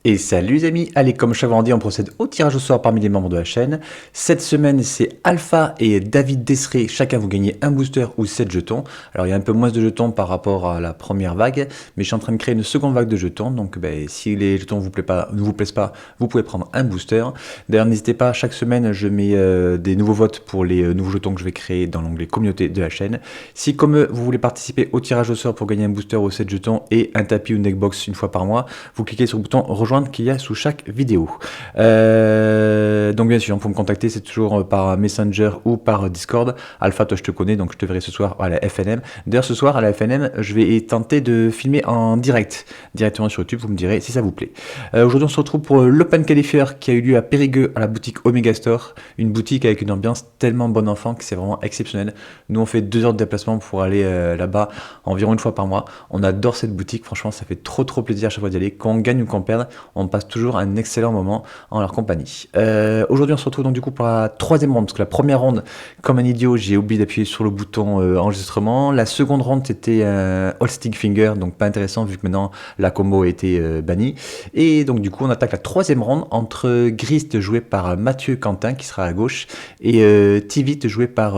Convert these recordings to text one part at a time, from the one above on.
Et salut les amis, allez comme chaque vendredi on procède au tirage au sort parmi les membres de la chaîne. Cette semaine c'est Alpha et David Desseré, chacun vous gagnez un booster ou 7 jetons. Alors il y a un peu moins de jetons par rapport à la première vague, mais je suis en train de créer une seconde vague de jetons, donc si les jetons ne vous plaisent pas, vous pouvez prendre un booster. D'ailleurs n'hésitez pas, chaque semaine je mets des nouveaux votes pour les nouveaux jetons que je vais créer dans l'onglet communauté de la chaîne. Si comme vous voulez participer au tirage au sort pour gagner un booster ou 7 jetons et un tapis ou une deckbox une fois par mois, vous cliquez sur le bouton rejoindre qu'il y a sous chaque vidéo. Donc bien sûr, pour me contacter, c'est toujours par Messenger ou par Discord. Alpha, toi je te connais, donc je te verrai ce soir à la FNM. D'ailleurs, ce soir à la FNM, je vais tenter de filmer en direct, directement sur YouTube, vous me direz si ça vous plaît. Aujourd'hui, on se retrouve pour l'Open Qualifier qui a eu lieu à Périgueux, à la boutique Omega Store. Une boutique avec une ambiance tellement bon enfant que c'est vraiment exceptionnel. Nous, on fait 2 heures de déplacement pour aller là-bas environ une fois par mois. On adore cette boutique, franchement, ça fait trop plaisir à chaque fois d'y aller. Quand on gagne ou qu'on perde, on passe toujours un excellent moment en leur compagnie. Aujourd'hui, on se retrouve donc du coup pour la troisième ronde, parce que la première ronde, comme un idiot, j'ai oublié d'appuyer sur le bouton enregistrement. La seconde ronde, c'était un All Stick Finger, donc pas intéressant vu que maintenant la combo a été bannie. Et donc du coup, on attaque la troisième ronde entre Grist joué par Mathieu Quentin, qui sera à gauche, et Tivit joué par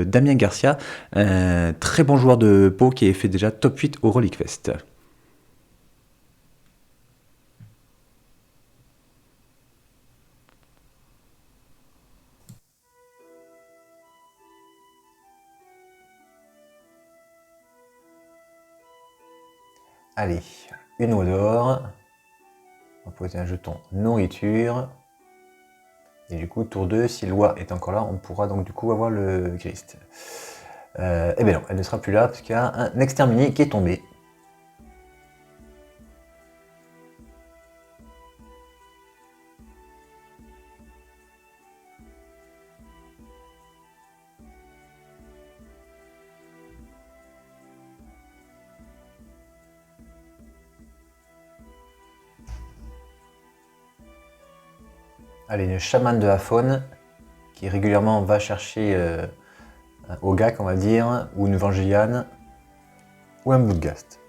Damien Garcia, un très bon joueur de Pau qui a fait déjà top 8 au Relic Fest. Allez, une eau d'or. On va poser un jeton nourriture. Et du coup, tour 2, si Loi est encore là, on pourra donc du coup avoir le Grist. Eh bien non, elle ne sera plus là parce qu'il y a un exterminé qui est tombé. Allez, une chamane de la faune qui régulièrement va chercher un Ogak, on va dire, ou une Vangeliane, ou un Bloodghast.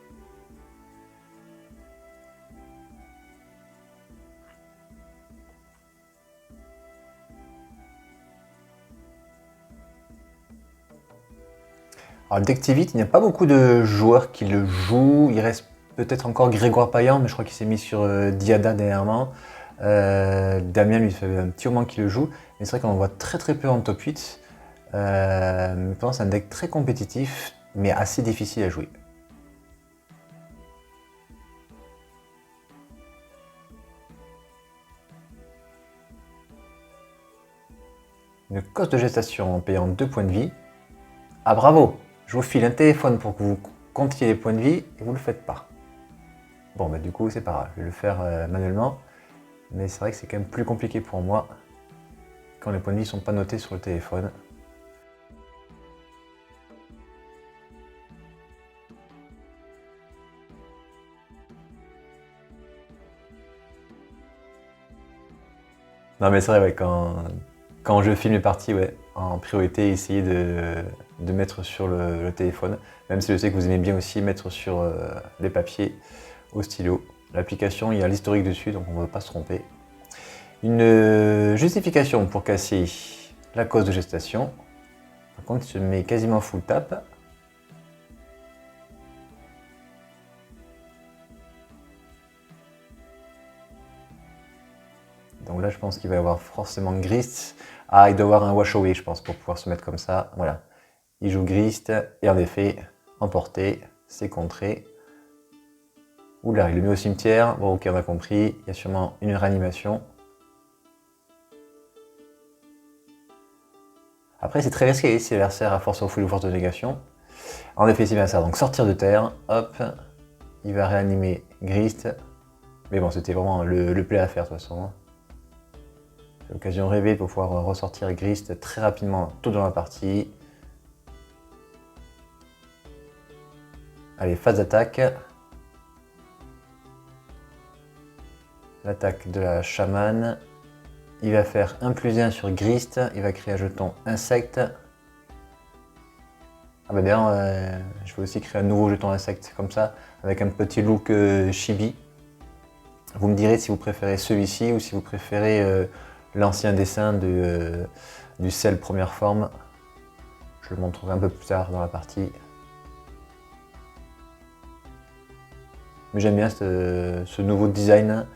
Alors, le deck Tivit, il n'y a pas beaucoup de joueurs qui le jouent. Il reste peut-être encore Grégoire Payan, mais je crois qu'il s'est mis sur Diada dernièrement. Damien, lui, fait un petit moment qu'il le joue. Mais c'est vrai qu'on en voit très peu en top 8. Je pense que c'est un deck très compétitif, mais assez difficile à jouer. Une coste de gestation en payant 2 points de vie. Ah bravo! Je vous file un téléphone pour que vous comptiez les points de vie et vous le faites pas. Bon bah du coup c'est pas grave, je vais le faire manuellement. Mais c'est vrai que c'est quand même plus compliqué pour moi quand les points de vie sont pas notés sur le téléphone. Non mais c'est vrai, ouais, quand je filme les parties, ouais, en priorité, essayez de mettre sur le téléphone. Même si je sais que vous aimez bien aussi mettre sur les papiers au stylo. L'application, il y a l'historique dessus, donc on ne va pas se tromper. Une justification pour casser la cause de gestation. Par contre, il se met quasiment full tap. Donc là, je pense qu'il va y avoir forcément Grist. Ah, il doit y avoir un wash away, je pense, pour pouvoir se mettre comme ça. Voilà. Il joue Grist, et en effet, emporté, c'est contré. Oula, il le met au cimetière. Bon, ok, on a compris. Il y a sûrement une réanimation. Après, c'est très risqué si l'adversaire a force au full ou force de négation. En effet, c'est bien ça. Donc sortir de terre, hop, il va réanimer Grist. Mais bon, c'était vraiment le play à faire de toute façon. C'est l'occasion rêvée pour pouvoir ressortir Grist très rapidement tôt dans la partie. Allez, phase d'attaque. L'attaque de la chamane. Il va faire 1+1 sur Grist. Il va créer un jeton insecte. Ah bah d'ailleurs, je vais aussi créer un nouveau jeton insecte comme ça, avec un petit look chibi. Vous me direz si vous préférez celui-ci ou si vous préférez l'ancien dessin du sel première forme. Je le montrerai un peu plus tard dans la partie. Mais j'aime bien ce nouveau design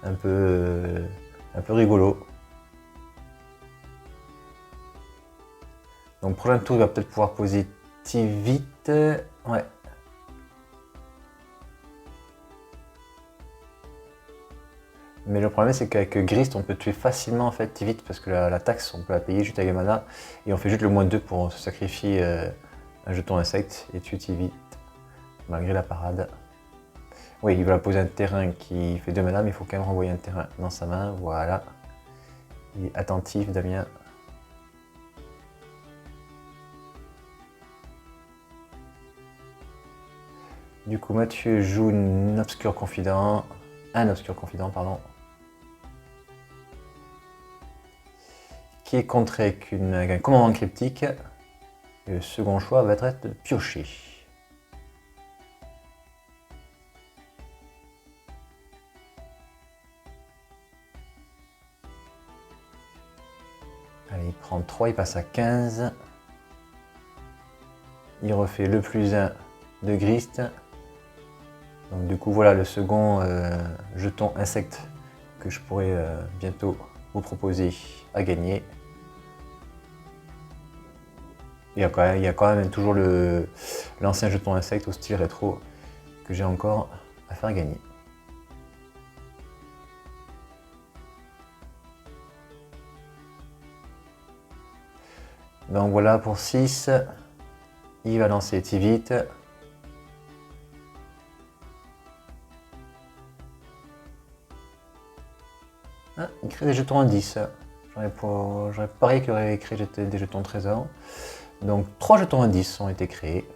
un peu rigolo. Donc prochain tour, il va peut-être pouvoir poser vite. Ouais. Mais le problème c'est qu'avec Grist on peut tuer facilement en fait vite parce que la taxe on peut la payer juste avec mana et on fait juste le -2 pour se sacrifier un jeton insecte et tuer vite malgré la parade. Oui, il va poser un terrain qui fait 2 mana mais il faut quand même renvoyer un terrain dans sa main, voilà. Il est attentif Damien. Du coup Mathieu joue un obscur confident, pardon. Qui est contré avec un commandement cryptique. Et le second choix va être de piocher. Allez, il prend 3, il passe à 15. Il refait le +1 de Grist. Donc du coup voilà le second jeton insecte que je pourrais bientôt vous proposer à gagner. Il y a quand même toujours l'ancien jeton insecte au style rétro que j'ai encore à faire gagner. Donc voilà pour 6. Il va lancer vite. Ah, il crée des jetons indices. J'aurais parié qu'il aurait créé des jetons trésors. Donc 3 jetons indices ont été créés.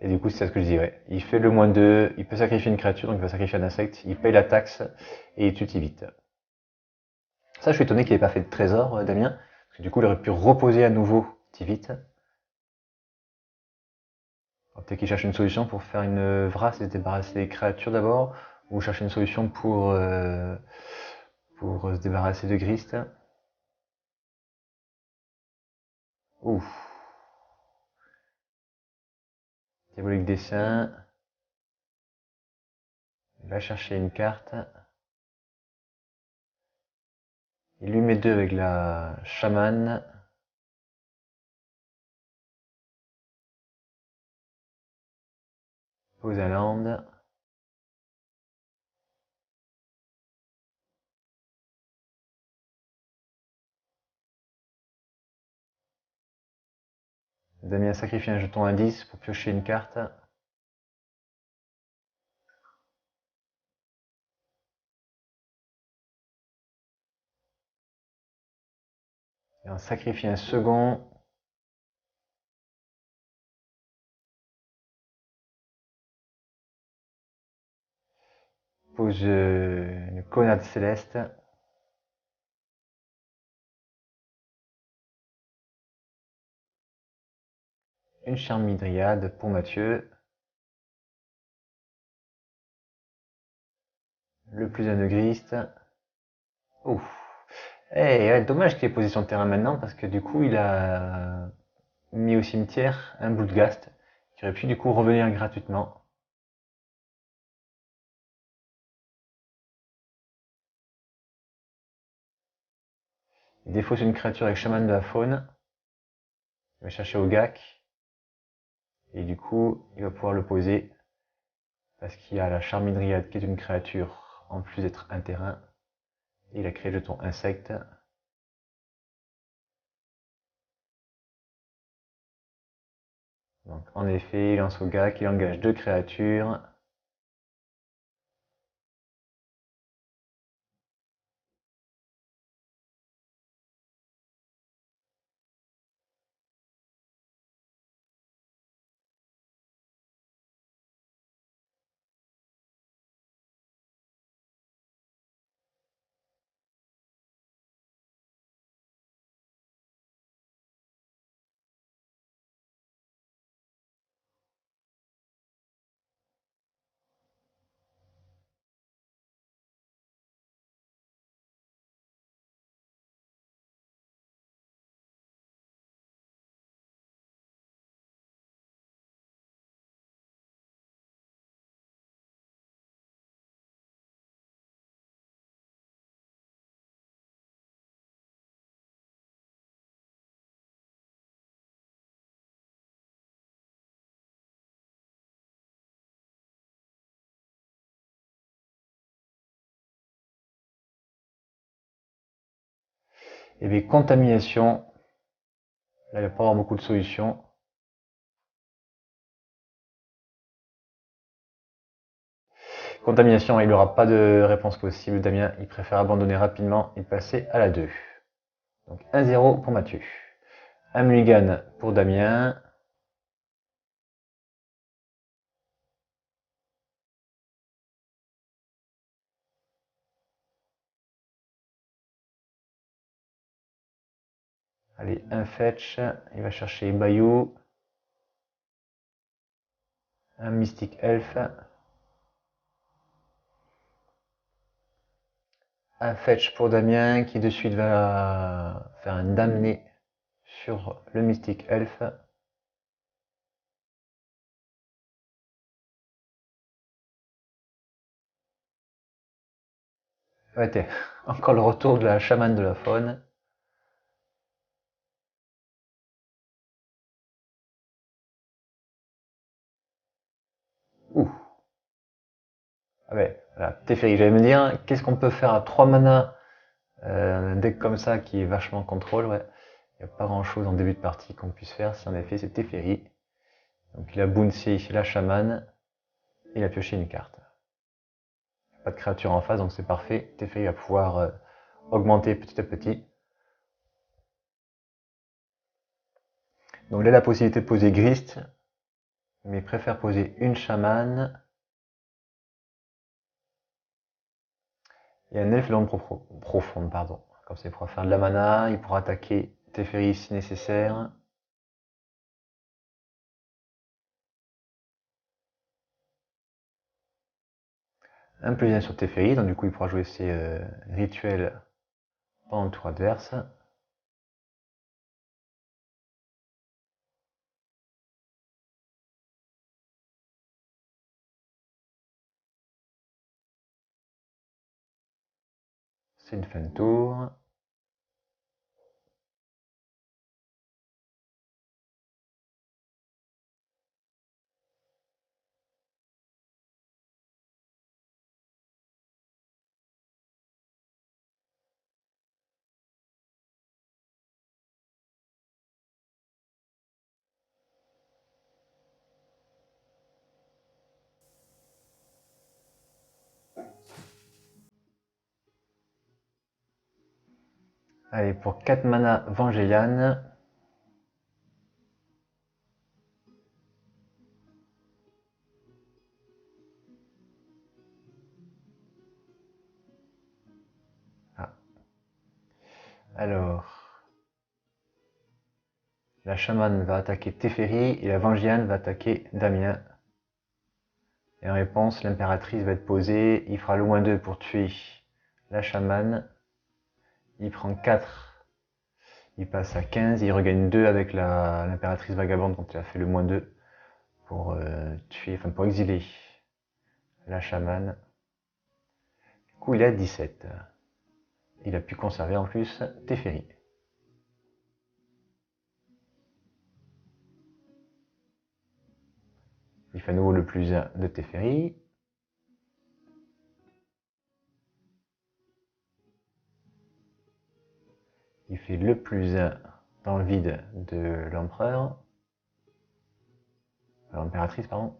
Et du coup, c'est ce que je dis, ouais. Il fait le -2, il peut sacrifier une créature, donc il va sacrifier un insecte, il paye la taxe et il tue vite. Ça, je suis étonné qu'il n'ait pas fait de trésor, Damien, parce que du coup, il aurait pu reposer à nouveau vite. Peut-être qu'il cherche une solution pour faire une vraie, c'est se débarrasser des créatures d'abord, ou chercher une solution pour se débarrasser de Grist. Ouf. Diabolique dessin. Il va chercher une carte. Il lui met 2 avec la chamane. Pose un land. Damien sacrifie un jeton indice pour piocher une carte. Et on sacrifie un second. Pose une connade céleste. Une charmidriade pour Mathieu. Le +1 de Grist. Ouf. Ouais, dommage qu'il ait posé son terrain maintenant parce que du coup il a mis au cimetière un Bloodghast qui aurait pu du coup revenir gratuitement. Il défausse une créature avec chaman de la faune. Il va chercher au GAC. Et du coup il va pouvoir le poser parce qu'il y a la charmidriade qui est une créature en plus d'être un terrain. Et il a créé le jeton insecte. Donc en effet, il lance au GAC, il engage 2 créatures. Et bien, contamination, là, il ne va pas avoir beaucoup de solutions. Contamination, il n'aura pas de réponse possible. Damien, il préfère abandonner rapidement et passer à la 2. Donc 1-0 pour Mathieu. Un mulligan pour Damien. Allez, un fetch. Il va chercher Bayou. Un Mystic Elf. Un fetch pour Damien qui de suite va faire un damné sur le Mystic Elf. Ouais, encore le retour de la chamane de la faune. Ouh. Ah ouais, voilà, Teferi, j'allais me dire, qu'est-ce qu'on peut faire à 3 mana un deck comme ça qui est vachement contrôle, ouais. Il n'y a pas grand chose en début de partie qu'on puisse faire si en effet c'est Teferi. Donc il a bouncy la chamane, et il a pioché une carte. Pas de créature en face, donc c'est parfait. Teferi va pouvoir augmenter petit à petit. Donc il a la possibilité de poser Grist, mais il préfère poser une chamane et un elfe l'ombre profonde, pardon. Comme ça il pourra faire de la mana, il pourra attaquer Teferi si nécessaire. Un plus 1 sur Teferi, donc du coup il pourra jouer ses rituels pendant le tour adverse. C'est une fin de tour. Allez, pour 4 mana Vangéliane. Ah. Alors, la chamane va attaquer Teferi et la Vangéliane va attaquer Damien. Et en réponse, l'impératrice va être posée. Il fera le -2 pour tuer la chamane. Il prend 4. Il passe à 15. Il regagne 2 avec l'impératrice vagabonde quand il a fait le -2 pour tuer, enfin pour exiler la chamane. Du coup, il est à 17. Il a pu conserver en plus Teferi. Il fait à nouveau le +1 de Teferi. Il fait le +1 dans le vide de l'empereur. L'impératrice, pardon.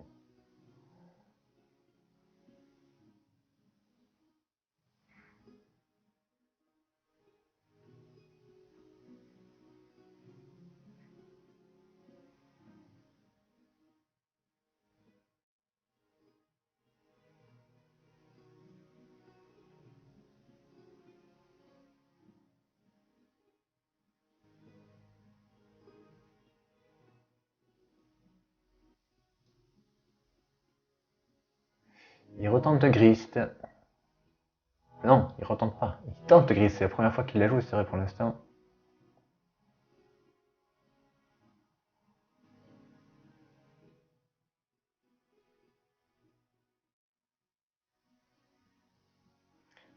Il retente Grist. Non, il retente pas. Il tente Grist. C'est la première fois qu'il la joue, c'est vrai pour l'instant.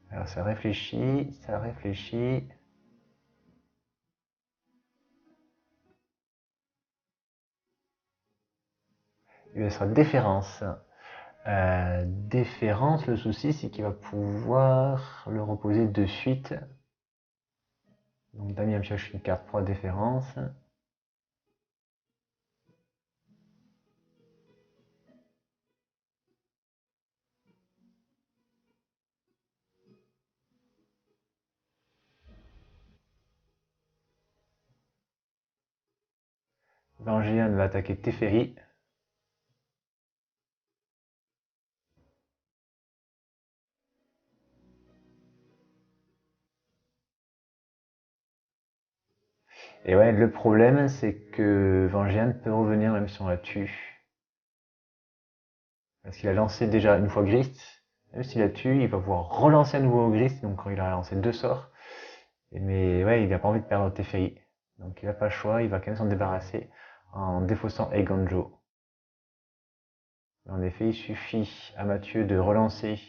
Alors ça réfléchit, ça réfléchit. Il lui sera déférence. Déférence, le souci c'est qu'il va pouvoir le reposer de suite. Donc Damien pioche une carte pour la déférence. Vangéane va attaquer Teferi. Et ouais, le problème, c'est que Vangéane peut revenir même si on la tue. Parce qu'il a lancé déjà une fois Grist. Même s'il la tue, il va pouvoir relancer à nouveau Grist. Donc quand il a lancé 2 sorts. Mais ouais, il n'a pas envie de perdre Teferi. Donc il n'a pas le choix, il va quand même s'en débarrasser en défaussant Eiganjo. En effet, il suffit à Mathieu de relancer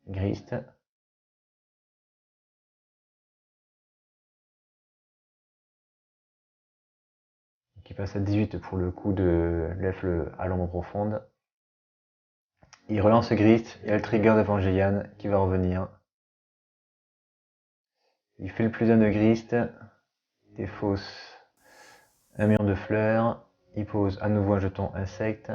Grist. Qui passe à 18 pour le coup de l'elfe à l'ombre profonde. Il relance Grist, il y a le trigger de Vangélian qui va revenir. Il fait le plus 1 de Grist, défausse un mur de fleurs, il pose à nouveau un jeton insecte.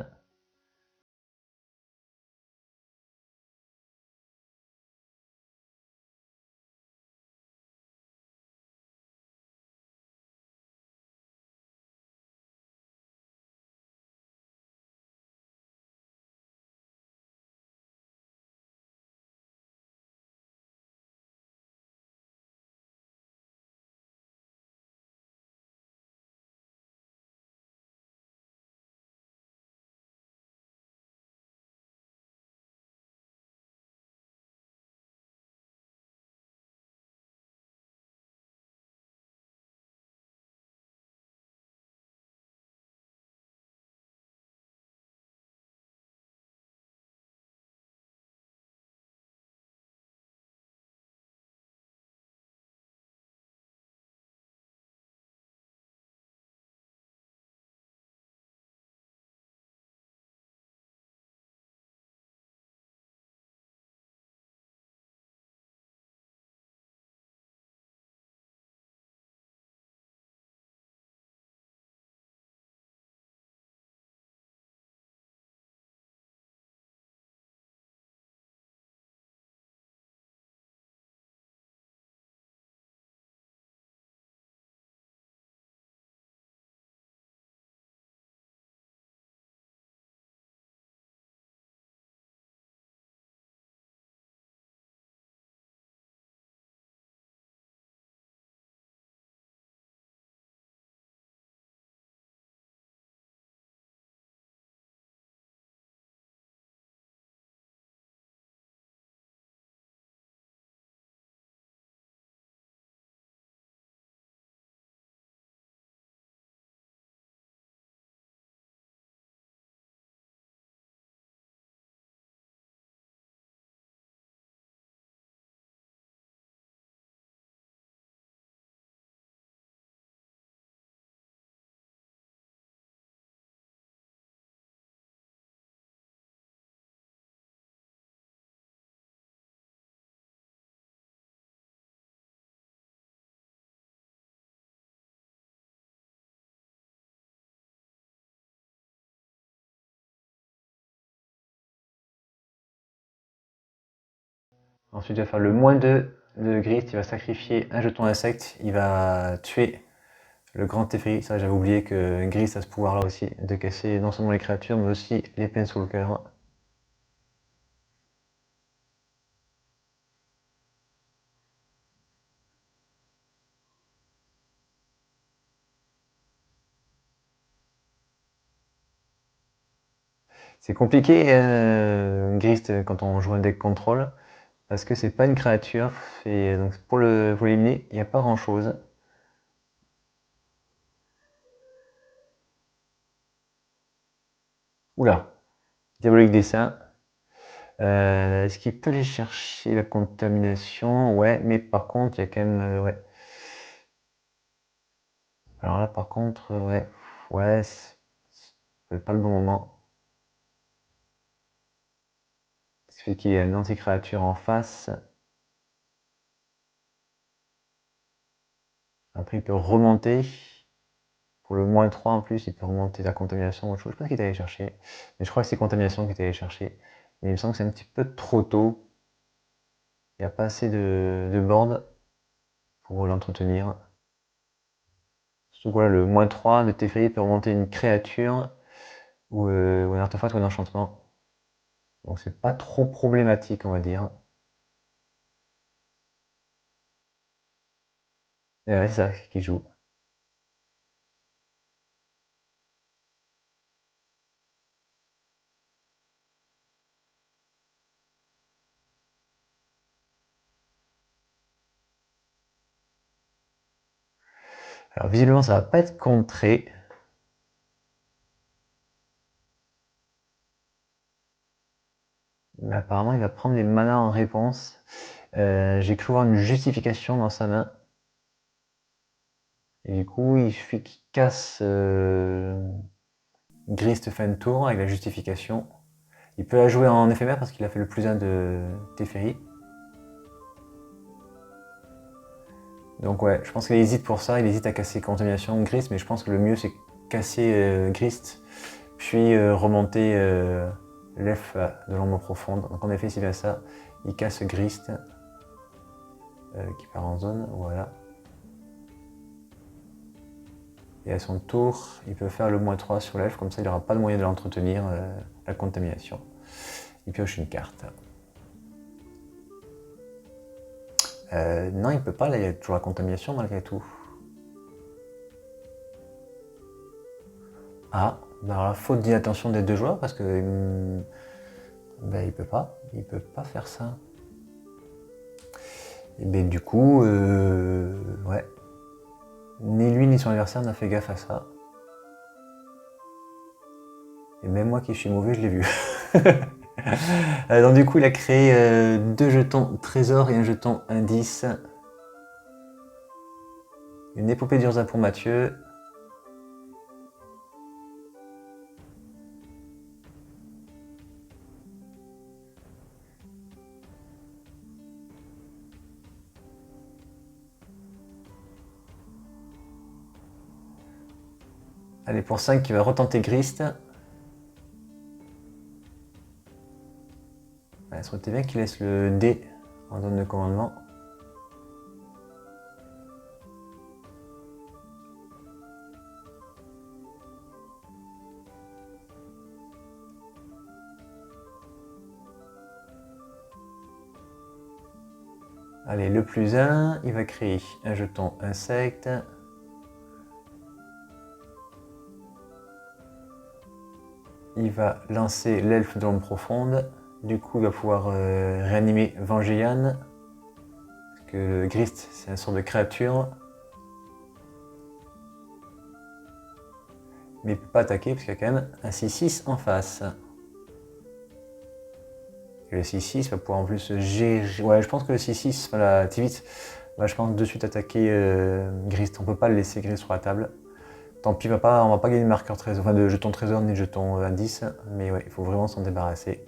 Ensuite, il va faire le -2 de Grist, il va sacrifier un jeton insecte, il va tuer le grand Teferi. Ça, j'avais oublié que Grist a ce pouvoir-là aussi, de casser non seulement les créatures, mais aussi les Planeswalkers. C'est compliqué, Grist, quand on joue un deck contrôle, parce que c'est pas une créature, et donc pour l'éliminer, il n'y a pas grand chose. Oula, Diabolique Dessin. Est-ce qu'il peut aller chercher la contamination? Ouais, mais par contre, il y a quand même. Ouais. Alors là, par contre, ouais. Ouais, c'est pas le bon moment. Ce fait qu'il y a une anti-créature en face. Après, il peut remonter. Pour le moins 3 en plus, il peut remonter la contamination ou autre chose. Je sais pas ce qu'il est allé chercher. Mais je crois que c'est contamination qu'il est allé chercher. Mais il me semble que c'est un petit peu trop tôt. Il n'y a pas assez de board pour l'entretenir. Surtout que voilà, le moins 3 de Teferi peut remonter une créature ou un artefact ou un enchantement. Donc c'est pas trop problématique, on va dire. Et ouais, c'est ça qui joue. Alors visiblement ça va pas être contré. Mais apparemment il va prendre des manas en réponse. J'ai cru voir une justification dans sa main. Et du coup il suffit qu'il casse Grist fin de tour avec la justification. Il peut la jouer en éphémère parce qu'il a fait le plus 1 de Teferi. Donc ouais, je pense qu'il hésite pour ça, il hésite à casser Contamination Grist, mais je pense que le mieux c'est casser Grist, puis remonter l'elfe de l'ombre profonde. Donc en effet c'est bien ça, il casse Grist, qui part en zone, voilà. Et à son tour, il peut faire le moins 3 sur l'elfe, comme ça il n'aura pas de moyen de l'entretenir, la contamination. Il pioche une carte. Non, il peut pas, là il y a toujours la contamination malgré tout. Ah, alors la faute d'inattention des deux joueurs parce que ben, il peut pas faire ça. Et ben du coup, ouais, ni lui ni son adversaire n'a fait gaffe à ça. Et même moi qui suis mauvais, je l'ai vu. Donc du coup, il a créé 2 jetons trésor et un jeton indice. Une épopée d'Urza pour Mathieu. Allez, pour 5, il va retenter Grist. Ouais, ça aurait été bien qu'il laisse le D en zone de commandement. Allez, le plus 1, il va créer un jeton insecte. Il va lancer l'elfe de l'ombre profonde. Du coup, il va pouvoir réanimer Vangéane. Parce que le Grist, c'est un sort de créature. Mais il ne peut pas attaquer parce qu'il y a quand même un 6-6 en face. Et le 6-6 va pouvoir en plus gérer. Ouais, je pense que le 6-6, voilà, Tivit va, je pense, de suite attaquer Grist. On peut pas le laisser Grist sur la table. Tant pis, on va pas gagner de marqueur trésor, enfin de jeton trésor ni de jeton indice. Mais ouais, il faut vraiment s'en débarrasser.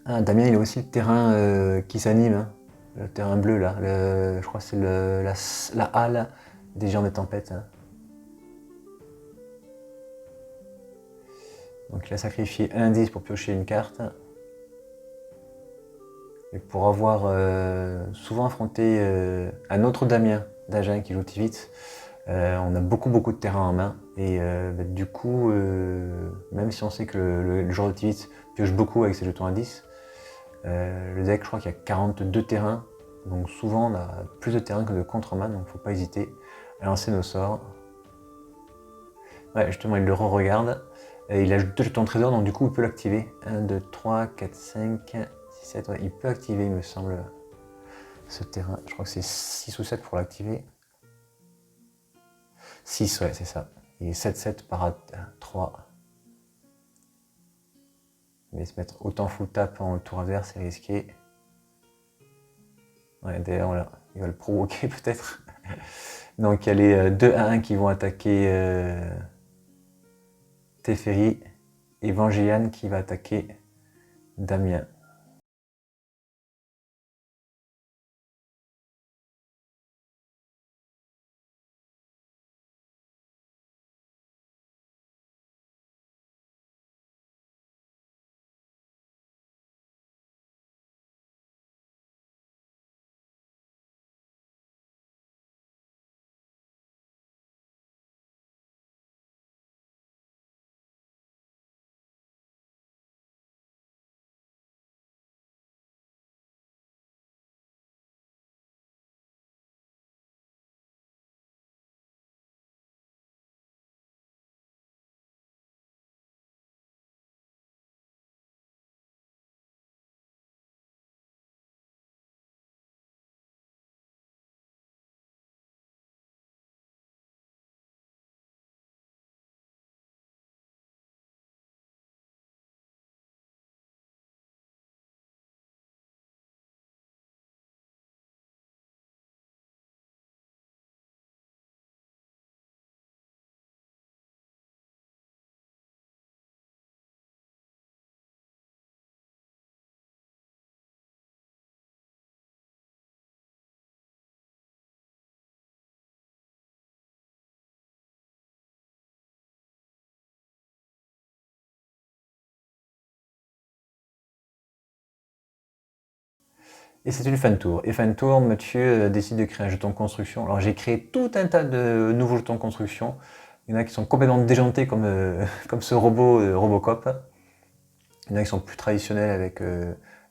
Ah, Damien, il a aussi le terrain qui s'anime, hein. Le terrain bleu là. Je crois que c'est la halle des géants des tempêtes, hein. Donc il a sacrifié un indice pour piocher une carte. Et pour avoir souvent affronté un autre Damien d'Agen qui joue Tivit, on a beaucoup de terrain en main. Et bah, du coup, même si on sait que le joueur de Tivit pioche beaucoup avec ses jetons indices, le deck, je crois qu'il y a 42 terrains. Donc souvent, on a plus de terrain que de contre-main, donc faut pas hésiter à lancer nos sorts. Ouais, justement, il le re-regarde. Il a 2 jetons de trésor, donc du coup, il peut l'activer. 1, 2, 3, 4, 5, 6, 7. Ouais, il peut activer, il me semble, ce terrain. Je crois que c'est 6 ou 7 pour l'activer. 6, ouais, c'est ça. Et 7 par 3. Mais se mettre autant full tap en tour adverse, c'est risqué. Ouais, d'ailleurs, il va le provoquer peut-être. Donc il y a les 2 à 1 qui vont attaquer Teferi et Vangean qui va attaquer Damien. Et c'est une fin de tour. Et fin de tour, Mathieu décide de créer un jeton construction. Alors j'ai créé tout un tas de nouveaux jetons construction. Il y en a qui sont complètement déjantés comme, comme ce robot Robocop. Il y en a qui sont plus traditionnels avec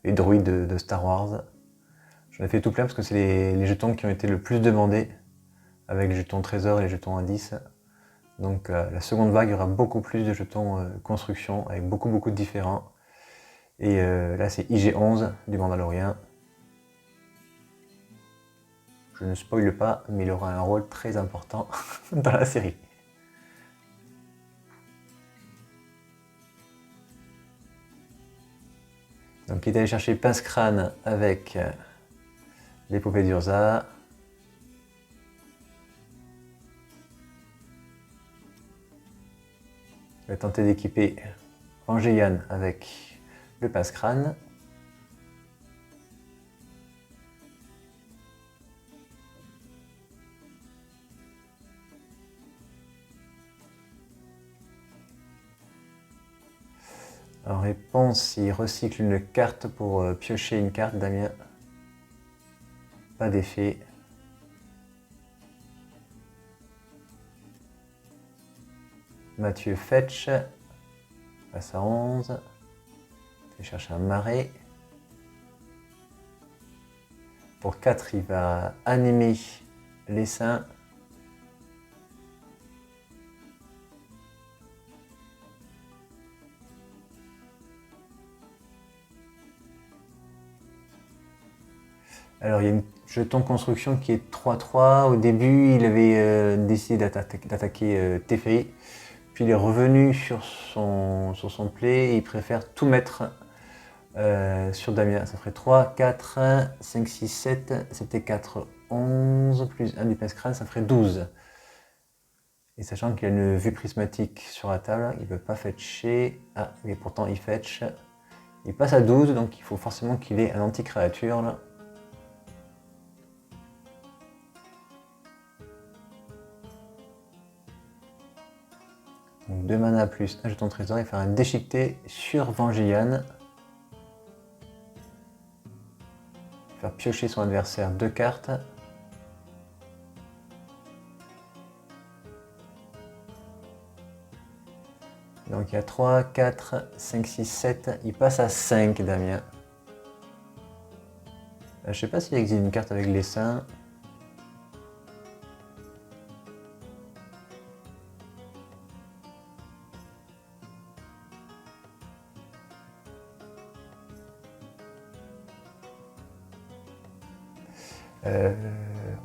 les droïdes de Star Wars. J'en ai fait tout plein parce que c'est les jetons qui ont été le plus demandés avec les jetons trésor et les jetons indices. Donc la seconde vague, il y aura beaucoup plus de jetons construction avec beaucoup de différents. Et là c'est IG-11 du Mandalorien. Je ne spoile pas, mais il aura un rôle très important dans la série. Donc il est allé chercher Pince-Crâne avec l'épopée d'Urza. Il va tenter d'équiper Vangean avec le Pince-Crâne. En réponse, il recycle une carte pour piocher une carte, Damien. Pas d'effet. Mathieu fetch. Passe à 11. Il cherche un marais. Pour 4, il va animer l'essaim. Alors il y a une jeton construction qui est 3-3. Au début, il avait décidé d'attaquer Teferi. Puis il est revenu sur son play et il préfère tout mettre sur Damien. Ça ferait 3, 4, 5, 6, 7. C'était 4, 11, plus 1 du pince-crâne, ça ferait 12. Et sachant qu'il a une vue prismatique sur la table, il ne peut pas fetcher. Ah, mais pourtant il fetch. Il passe à 12, donc il faut forcément qu'il ait un anti-créature là. Donc 2 mana plus un jeton de trésor et faire un déchiqueté sur Vangean. Faire piocher son adversaire 2 cartes. Donc il y a 3, 4, 5, 6, 7. Il passe à 5, Damien. Je sais pas s'il existe une carte avec l'essaim.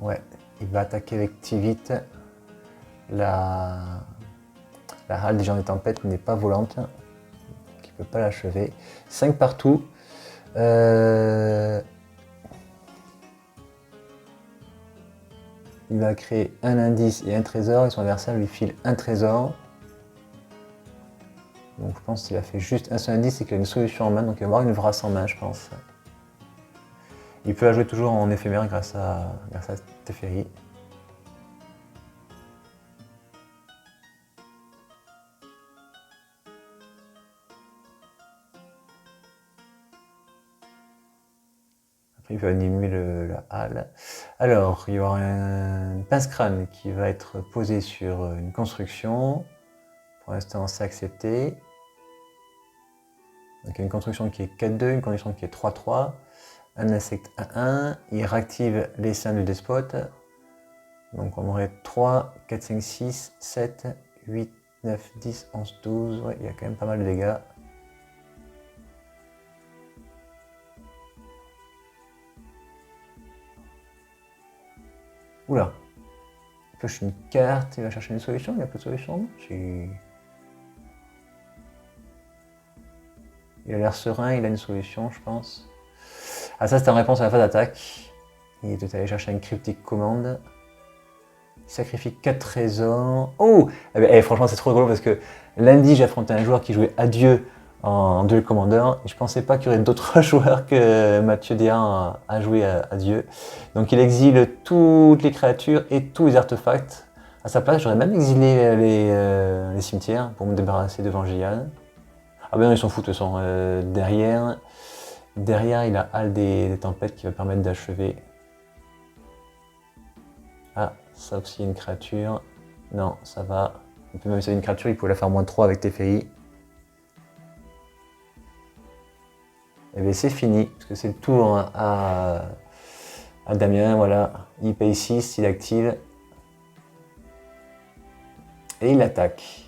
Ouais, il va attaquer avec Tivit. La halle des gens des tempêtes n'est pas volante. Donc il ne peut pas l'achever. 5 partout. il va créer un indice et un trésor, et son adversaire lui file un trésor. Donc je pense qu'il a fait juste un seul indice et qu'il a une solution en main, donc il va avoir une Vrasse en main, je pense. Il peut la jouer toujours en éphémère grâce à Teferi. Après, il peut animer la halle. Alors, il y aura un pince-crâne qui va être posé sur une construction. Pour l'instant, c'est accepté. Donc, il y a une construction qui est 4-2, une construction qui est 3-3. Un insecte 1-1. Il réactive les seins du despote. Donc, on aurait 3, 4, 5, 6, 7, 8, 9, 10, 11, 12. Ouais, il y a quand même pas mal de dégâts. Oula. Il pioche une carte, il va chercher une solution. Il n'y a pas de solution. Il a l'air serein, il a une solution, je pense. Ah, ça, c'était en réponse à la phase d'attaque. Il est allé chercher une cryptique commande. Il sacrifie 4 trésors. Oh, franchement, c'est trop rigolo parce que lundi, j'ai affronté un joueur qui jouait Adieu en Duel Commander. Et je pensais pas qu'il y aurait d'autres joueurs que Mathieu Déhan a joué à Adieu. Donc, il exile toutes les créatures et tous les artefacts. À sa place, j'aurais même exilé les cimetières pour me débarrasser de Vangian. Ah ben non, ils s'en foutent de toute façon. Derrière, il a Halle des Tempêtes qui va permettre d'achever. Ah, ça aussi une créature. Non, ça va. On peut même essayer une créature, il peut la faire -3 avec Teferi. Et bien c'est fini, parce que c'est le tour à Damien, voilà. Il paye 6, il active. Et il attaque.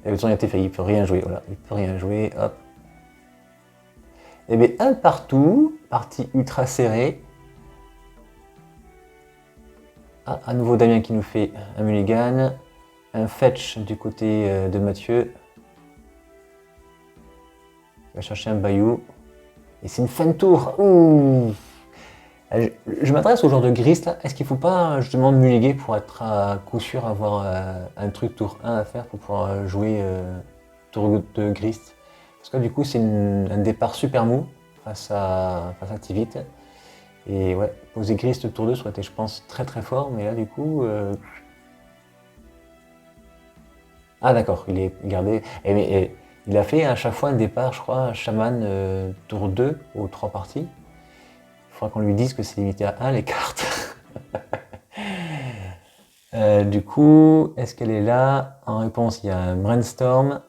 Et le temps il a Teferi, il peut rien jouer, voilà. Il peut rien jouer, hop. Et bien un partout, partie ultra serrée. Ah, à nouveau Damien qui nous fait un mulligan. Un fetch du côté de Mathieu. Il va chercher un Bayou. Et c'est une fin de tour. Ouh. Je m'adresse au genre de Grist là. Est-ce qu'il ne faut pas justement mulligan pour être à coup sûr avoir un truc tour 1 à faire pour pouvoir jouer tour de Grist? Parce que du coup c'est un départ super mou face à Tivit. Et ouais, poser Grist tour 2 ça aurait été je pense très très fort, mais là du coup. Ah d'accord, il est gardé. Et il a fait à chaque fois un départ, je crois, chaman tour 2 aux 3 parties. Il faudra qu'on lui dise que c'est limité à 1 les cartes. Du coup, est-ce qu'elle est là? En réponse, il y a un brainstorm.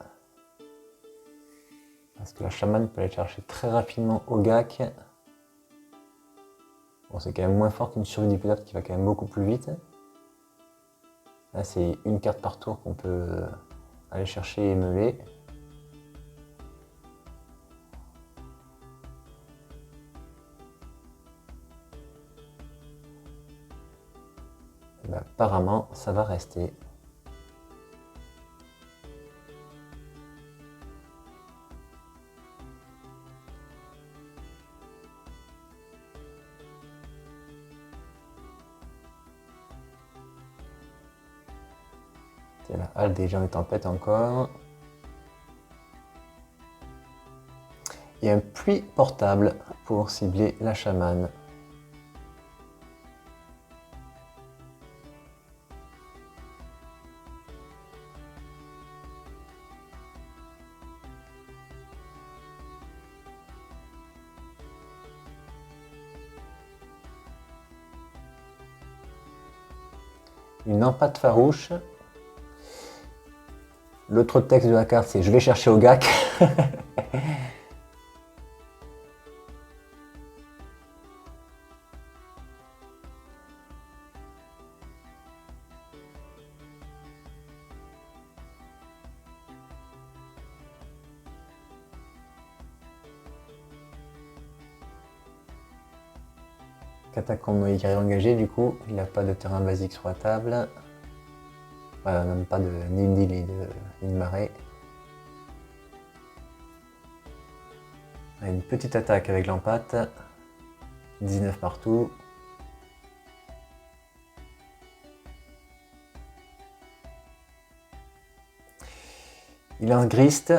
Parce que la chamane peut aller chercher très rapidement au GAC. Bon, c'est quand même moins fort qu'une survie d'hypothétique qui va quand même beaucoup plus vite. Là, c'est une carte par tour qu'on peut aller chercher et meuler. Et ben, apparemment, ça va rester. C'est la halle des gens des tempêtes encore. Et un puits portable pour cibler la chamane. Une empate farouche. L'autre texte de la carte, c'est « Je vais chercher au GAC ». Catacombe Noyé qui arrive engagé, du coup, il n'a pas de terrain basique sur la table. Voilà, même pas de ni une île ni de marée. Une petite attaque avec l'empate. 19 partout. Il lance Grist.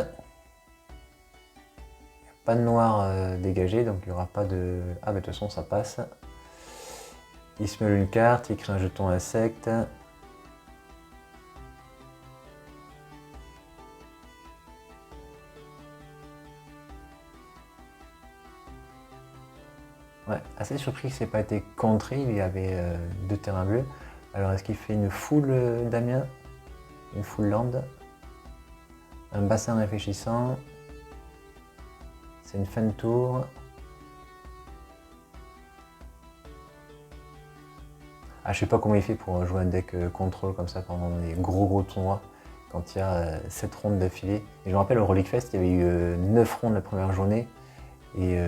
Pas de noir dégagé, donc il n'y aura pas de... Ah mais de toute façon ça passe. Il se mêle une carte, il crée un jeton insecte. Ouais, assez surpris que ça n'ait pas été contré, il y avait 2 terrains bleus. Alors est-ce qu'il fait une full Damien? Une full land? Un bassin réfléchissant? C'est une fin de tour. Ah, je sais pas comment il fait pour jouer un deck contrôle comme ça pendant les gros tournois, quand il y a 7 rondes d'affilée. Et je me rappelle au Relic Fest, il y avait eu 9 rondes la première journée et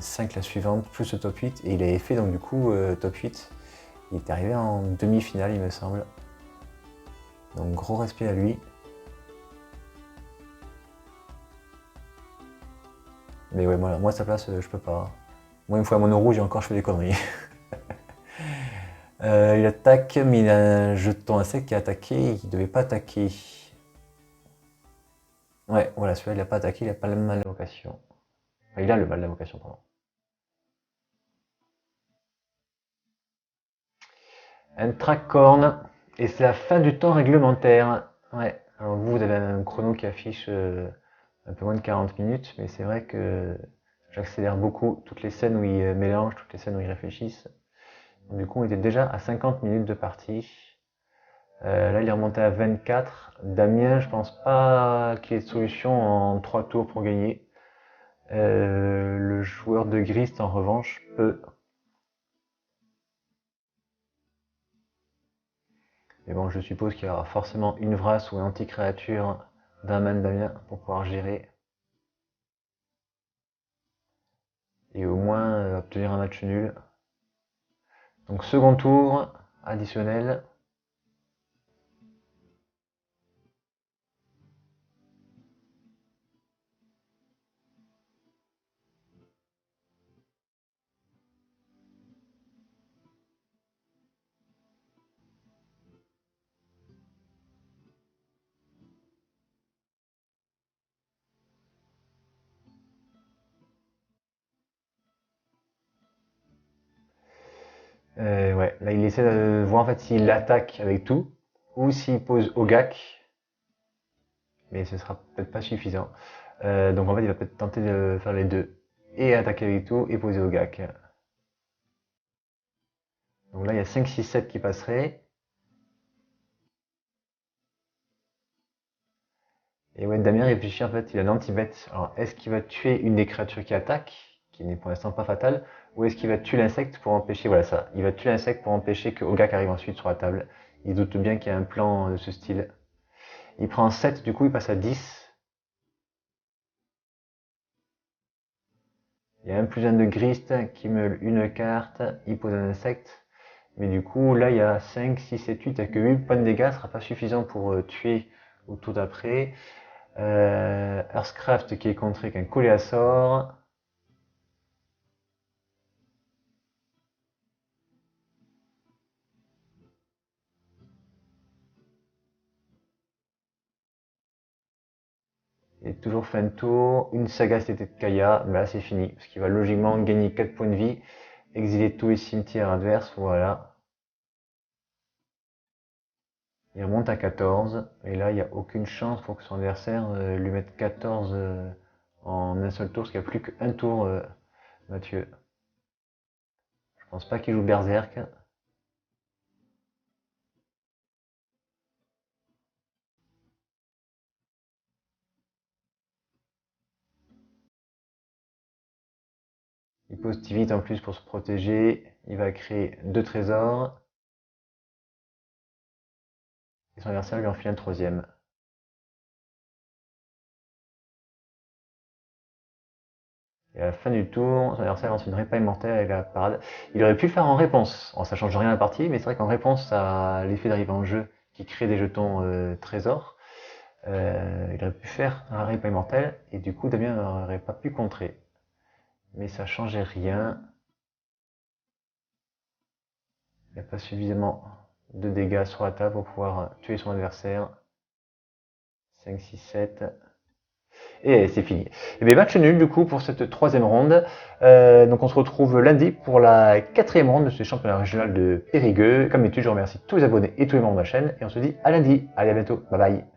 5 la suivante, plus le top 8. Et il avait fait donc du coup top 8. Il est arrivé en demi-finale, il me semble. Donc gros respect à lui. Mais ouais, moi à sa place, je peux pas. Moi, une fois à mono rouge, et encore, je fais des conneries. Il attaque, mais il a un jeton insecte qui a attaqué et qui devait pas attaquer. Ouais, voilà, celui-là, il a pas attaqué, il a pas le mal d'invocation. Enfin, il a le mal d'invocation, pardon. Un track-corn, et c'est la fin du temps réglementaire. Ouais, alors vous avez un chrono qui affiche un peu moins de 40 minutes, mais c'est vrai que j'accélère beaucoup toutes les scènes où ils mélangent, toutes les scènes où ils réfléchissent. Du coup, on était déjà à 50 minutes de partie. Là, il est remonté à 24. Damien, je pense pas qu'il y ait de solution en 3 tours pour gagner. Le joueur de Grist, en revanche, peut. Mais bon, je suppose qu'il y aura forcément une Vrasse ou une anti-créature d'un man Damien pour pouvoir gérer. Et au moins obtenir un match nul. Donc second tour, additionnel. Ouais, là il essaie de voir en fait s'il attaque avec tout ou s'il pose Ogak, mais ce sera peut-être pas suffisant. Donc en fait il va peut-être tenter de faire les deux et attaquer avec tout et poser Ogak. Donc là il y a 5, 6, 7 qui passeraient. Et ouais, Damien réfléchit en fait, il a l'anti-bet. Alors est-ce qu'il va tuer une des créatures qui attaquent, qui n'est pour l'instant pas fatale, ou est-ce qu'il va tuer l'insecte pour empêcher, voilà ça, il va tuer l'insecte pour empêcher que Ogak arrive ensuite sur la table. Il doute bien qu'il y a un plan de ce style. Il prend 7, du coup il passe à 10. Il y a un plus un de Grist qui meule une carte, il pose un insecte. Mais du coup, là, il y a 5, 6, 7, 8, avec 8 points de dégâts, ce sera pas suffisant pour tuer au tour d'après. Earthcraft qui est contré avec un collet à sort. Et toujours fin de tour, une sagacité de Kaya, mais là c'est fini, parce qu'il va logiquement gagner 4 points de vie, exiler tous les cimetières adverses, voilà. Il remonte à 14, et là il n'y a aucune chance pour que son adversaire lui mette 14 en un seul tour, parce qu'il n'y a plus qu'un tour, Mathieu. Je pense pas qu'il joue Berserk. Il pose Tivit en plus pour se protéger, il va créer 2 trésors, et son adversaire lui en file un troisième. Et à la fin du tour, son adversaire lance une répa immortelle avec la parade. Il aurait pu le faire en réponse. Ça change rien à la partie, mais c'est vrai qu'en réponse à l'effet d'arrivée en jeu qui crée des jetons trésors, il aurait pu faire un répa immortelle et du coup Damien n'aurait pas pu contrer. Mais ça changeait rien. Il n'y a pas suffisamment de dégâts sur la table pour pouvoir tuer son adversaire. 5, 6, 7. Et c'est fini. Et bien match nul du coup pour cette troisième ronde. Donc on se retrouve lundi pour la quatrième ronde de ce championnat régional de Périgueux. Comme d'habitude, je remercie tous les abonnés et tous les membres de ma chaîne. Et on se dit à lundi. Allez, à bientôt. Bye bye.